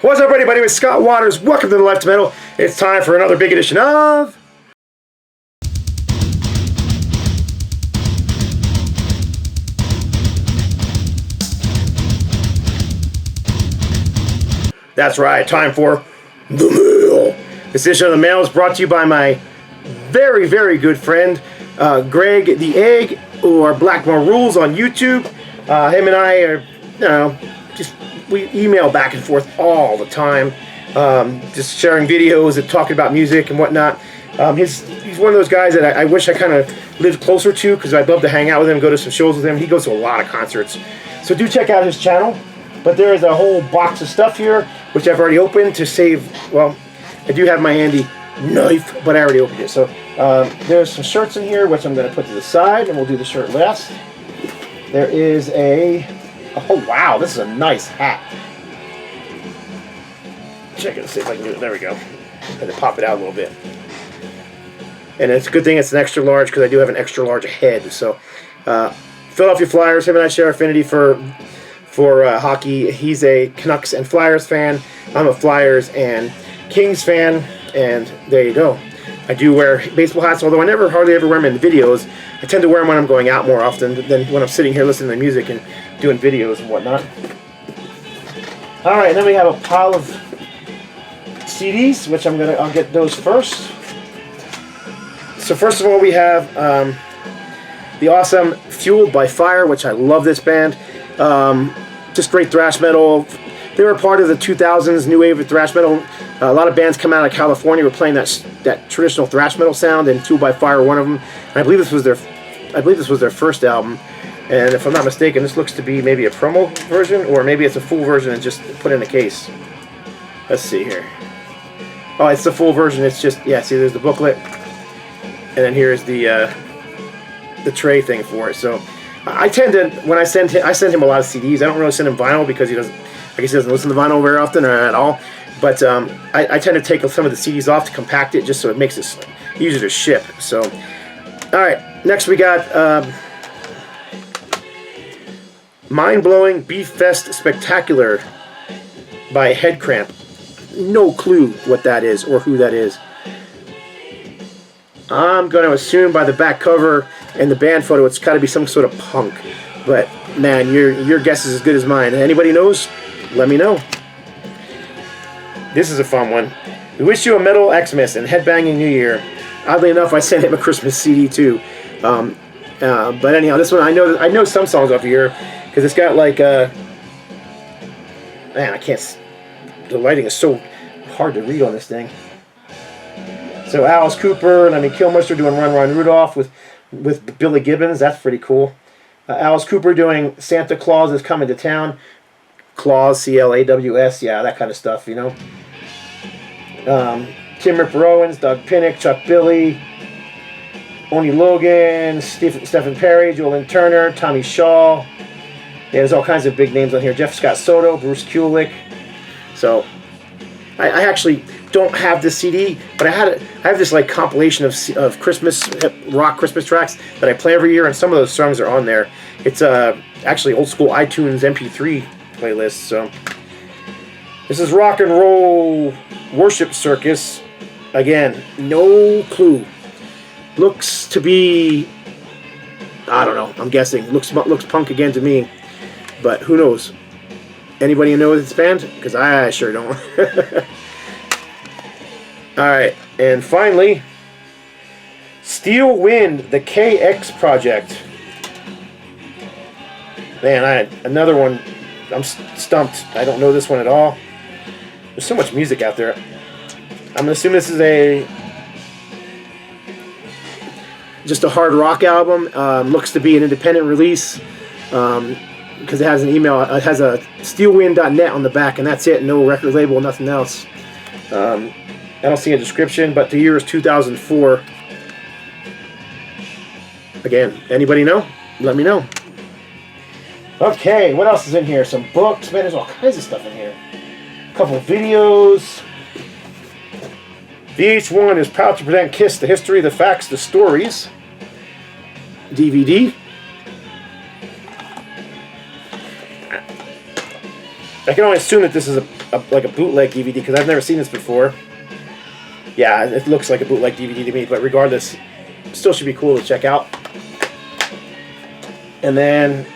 What's up, everybody? My name is Scott Waters. Welcome to the Left Metal. It's time for another big edition of... That's right, time for The Mail. This edition of The Mail is brought to you by my very, very good friend, Greg the Egg, or Blackmore Rules on YouTube. Him and I are, we email back and forth all the time, just sharing videos and talking about music and whatnot. He's one of those guys that I wish I kind of lived closer to, because I'd love to hang out with him, go to some shows with him. He goes to a lot of concerts. So do check out his channel. But there is a whole box of stuff here, which I've already opened to save, well, I do have my handy knife, but I already opened it. So there's some shirts in here, which I'm going to put to the side, and we'll do the shirt last. There is oh wow, this is a nice hat. Check it, see if I can do it. There we go. I'm going to pop it out a little bit. And it's a good thing it's an extra large, because I do have an extra large head. So Philadelphia Flyers, him and I share affinity for hockey. He's a Canucks and Flyers fan. I'm a Flyers and Kings fan, and there you go. I do wear baseball hats, although I hardly ever wear them in videos. I tend to wear them when I'm going out more often than when I'm sitting here listening to music and doing videos and whatnot. Alright, then we have a pile of CDs, which I'll get those first. So first of all, we have the awesome Fueled by Fire, which I love this band. Just great thrash metal. They were part of the 2000s new wave of thrash metal. A lot of bands come out of California were playing that traditional thrash metal sound, and Fueled by Fire, one of them. And I believe this was their first album. And if I'm not mistaken, this looks to be maybe a promo version, or maybe it's a full version and just put in a case. Let's see here. Oh, it's the full version. It's just, yeah. See, there's the booklet, and then here's the tray thing for it. So I tend to, when I send him a lot of CDs. I don't really send him vinyl because I guess he doesn't listen to vinyl very often or at all. But I tend to take some of the CDs off to compact it, just so it makes it easier to ship. So, all right, next we got Mind Blowing Beef Fest Spectacular by Headcramp. No clue what that is or who that is. I'm going to assume by the back cover and the band photo it's got to be some sort of punk. But man, your guess is as good as mine. Anybody knows? Let me know. This is a fun one. We wish you a metal Xmas and headbanging New Year. Oddly enough, I sent him a Christmas CD too. But anyhow, this one I know some songs off here, because it's got like man, I can't. The lighting is so hard to read on this thing. So Alice Cooper and Kilmister doing Run Run Rudolph with Billy Gibbons. That's pretty cool. Alice Cooper doing Santa Claus is Coming to Town. Claus, C-L-A-W-S, yeah, that kind of stuff, you know. Tim Ripper Owens, Doug Pinnick, Chuck Billy, Oni Logan, Stephen Perry, Joel Turner, Tommy Shaw. Yeah, there's all kinds of big names on here. Jeff Scott Soto, Bruce Kulick. So I actually don't have this CD, but I have this like compilation of Christmas rock Christmas tracks that I play every year, and some of those songs are on there. It's actually old school iTunes MP3 playlist. So this is Rock and Roll Worship Circus. Again, no clue. Looks to be, I don't know. I'm guessing looks punk again to me, but who knows? Anybody know this band? Because I sure don't. Alright, and finally, Steel Wind, the KX Project. Man, another one. I'm stumped. I don't know this one at all. There's so much music out there. I'm going to assume this is just a hard rock album. Looks to be an independent release. Because it has an email, it has a steelwind.net on the back, and that's it. No record label, nothing else. I don't see a description, but the year is 2004. Again, anybody know? Let me know. Okay, what else is in here? Some books. Man, there's all kinds of stuff in here. A couple of videos. VH1 is proud to present KISS, the history, the facts, the stories. DVD. I can only assume that this is like a bootleg DVD because I've never seen this before. Yeah, it looks like a bootleg DVD to me, but regardless, still should be cool to check out. And then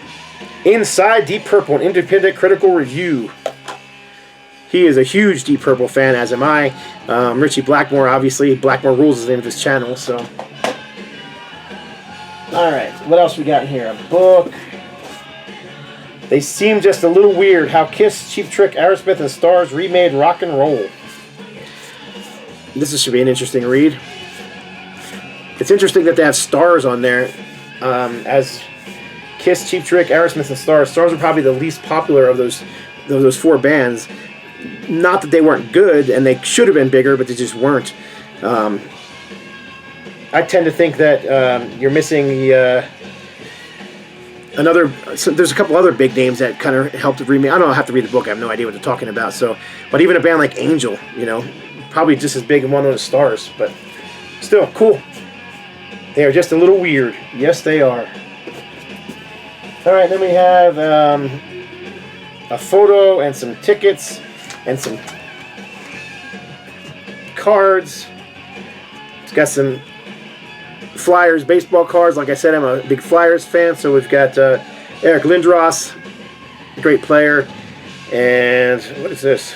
inside Deep Purple, an independent critical review. He is a huge Deep Purple fan, as am I. Richie Blackmore, obviously. Blackmore Rules is the name of his channel, so. Alright, what else we got in here? A book. They seem just a little weird. How Kiss, Cheap Trick, Aerosmith, and Stars remade rock and roll. This should be an interesting read. It's interesting that they have Stars on there as Kiss, Cheap Trick, Aerosmith, and Stars. Stars are probably the least popular of those four bands. Not that they weren't good, and they should have been bigger, but they just weren't. I tend to think that you're missing the there's a couple other big names that kind of helped to remake. I don't have to read the book. I have no idea what they're talking about. So, but even a band like Angel, you know, probably just as big and one of the Stars, but still cool. They are just a little weird. Yes, they are. All right, then we have a photo and some tickets and some cards. It's got some Flyers baseball cards. Like I said, I'm a big Flyers fan, so we've got Eric Lindros, great player. And what is this?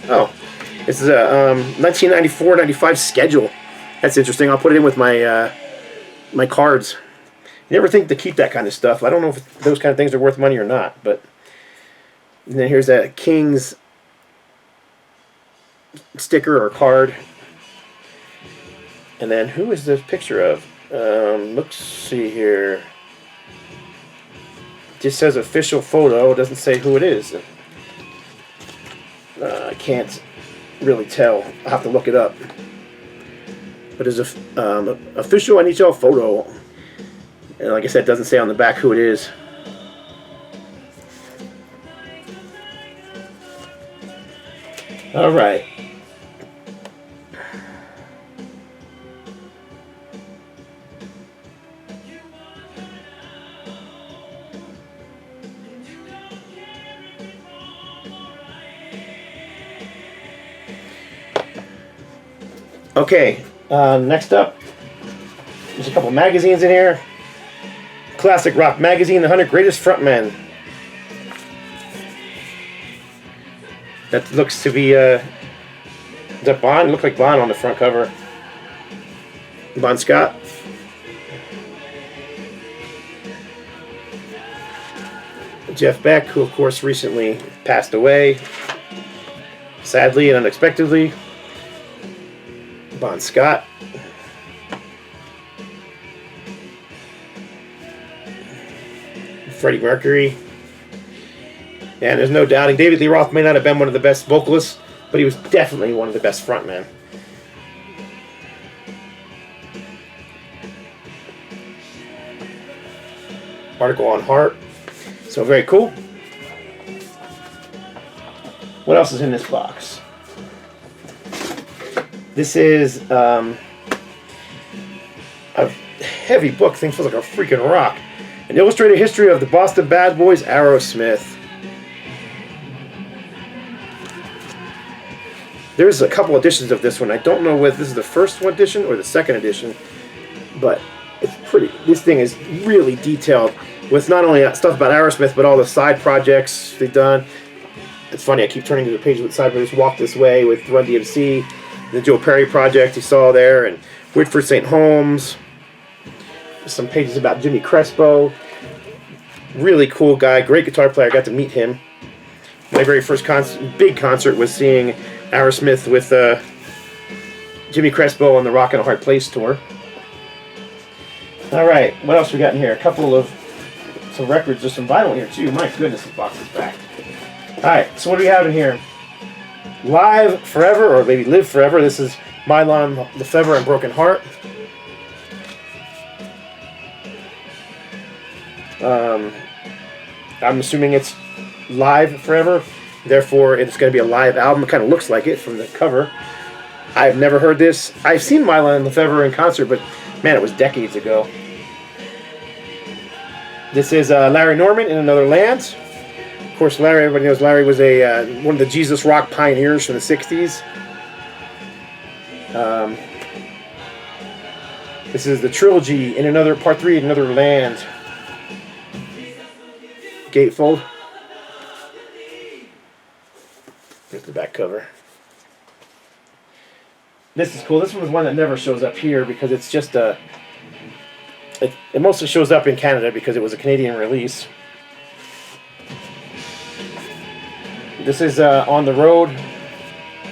Oh, this is a 1994-95 schedule. That's interesting. I'll put it in with my my cards. You never think to keep that kind of stuff. I don't know if those kind of things are worth money or not, but and then here's a Kings sticker or card. And then who is this picture of? Let's see here. Just says official photo. It doesn't say who it is. I can't really tell. I'll have to look it up. But it's a official NHL photo. And like I said, it doesn't say on the back who it is. All right. Okay, next up, there's a couple magazines in here. Classic Rock Magazine, the 100 Greatest Frontmen. That looks to be, is that Bond? It looked like Bond on the front cover. Bon Scott. Jeff Beck, who of course recently passed away, sadly and unexpectedly. Bon Scott. Freddie Mercury. And there's no doubting David Lee Roth may not have been one of the best vocalists, but he was definitely one of the best frontmen. Article on Heart. So very cool. What else is in this box? This is a heavy book. Thing feels like a freaking rock. An illustrated history of the Boston Bad Boys, Aerosmith. There's a couple editions of this one. I don't know whether this is the first one edition or the second edition, but it's pretty. This thing is really detailed with not only stuff about Aerosmith, but all the side projects they've done. It's funny, I keep turning to the page with side projects. Walk This Way with Run DMC. The Joe Perry project you saw there, and Whitford St. Holmes. Some pages about Jimmy Crespo. Really cool guy, great guitar player. I got to meet him. My very first big concert was seeing Aerosmith with Jimmy Crespo on the Rock and a Hard Place tour. All right, what else we got in here? A couple of some records. There's some vinyl here too. My goodness, this box is back. All right, so what do we have in here? Live Forever, or maybe Live Forever. This is Mylon Lefevre and Broken Heart. I'm assuming it's Live Forever. Therefore, it's going to be a live album. It kind of looks like it from the cover. I've never heard this. I've seen Mylon Lefevre in concert, but man, it was decades ago. This is Larry Norman in Another Land. course, Larry, everybody knows Larry was a one of the Jesus rock pioneers from the 60s. This is the trilogy in another part 3 in another land. Gatefold. Here's the back cover. This is cool. This one is one that never shows up here because it's just a... It mostly shows up in Canada because it was a Canadian release. This is On the Road,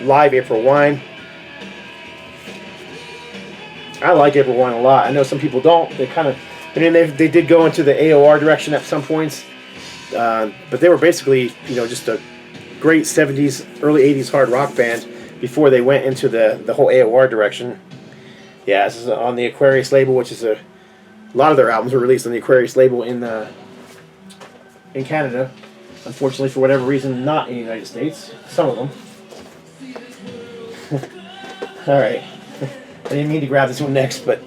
live April Wine. I like April Wine a lot. I know some people don't. They kind of... I mean, they did go into the AOR direction at some points. But they were basically, you know, just a great 70s, early 80s hard rock band before they went into the whole AOR direction. Yeah, this is on the Aquarius label, which is a lot of their albums were released on the Aquarius label in Canada. Unfortunately, for whatever reason, not in the United States. Some of them. All right. I didn't mean to grab this one next, but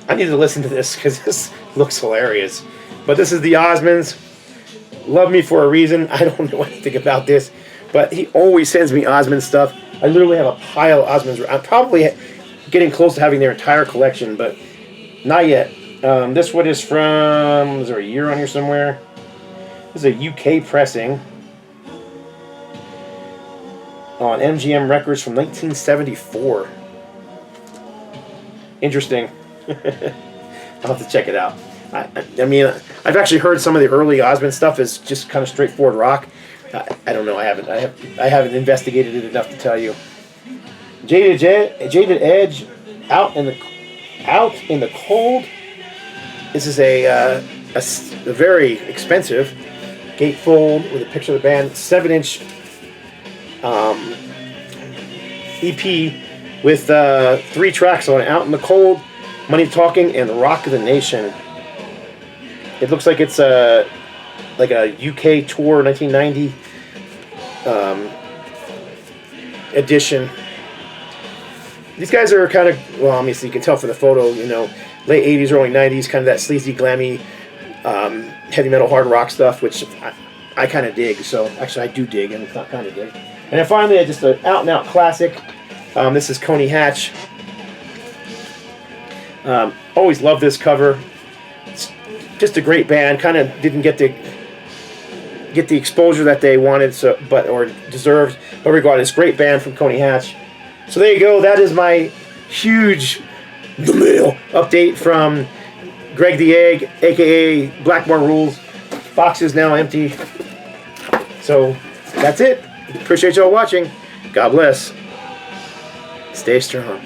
I need to listen to this because this looks hilarious. But this is the Osmonds. Love me for a reason. I don't know anything about this, but he always sends me Osmond stuff. I literally have a pile of Osmonds. I'm probably getting close to having their entire collection, but not yet. This one is from, is there a year on here somewhere? This is a UK pressing on MGM Records from 1974. Interesting. I'll have to check it out. I mean, I've actually heard some of the early Osmond stuff is just kind of straightforward rock. I don't know. I haven't investigated it enough to tell you. Jaded Edge, out in the cold. This is a very expensive gatefold with a picture of the band, 7-inch EP with 3 tracks on it: Out in the Cold, Money Talking, and Rock of the Nation. It looks like it's like a UK tour 1990 edition. These guys are kind of, well, obviously you can tell from the photo, you know, late 80s, early 90s, kind of that sleazy, glammy, heavy metal, hard rock stuff, which I kind of dig. So actually I do dig, and it's not kind of dig. And then finally, just an out-and-out classic. This is Coney Hatch. Always love this cover. It's just a great band. Kind of didn't get the exposure that they wanted, or deserved. But regardless, great band from Coney Hatch. So there you go. That is my huge The Mail update from Greg the Egg, aka Blackmore Rules. Box is now empty. So that's it. Appreciate y'all watching. God bless. Stay strong.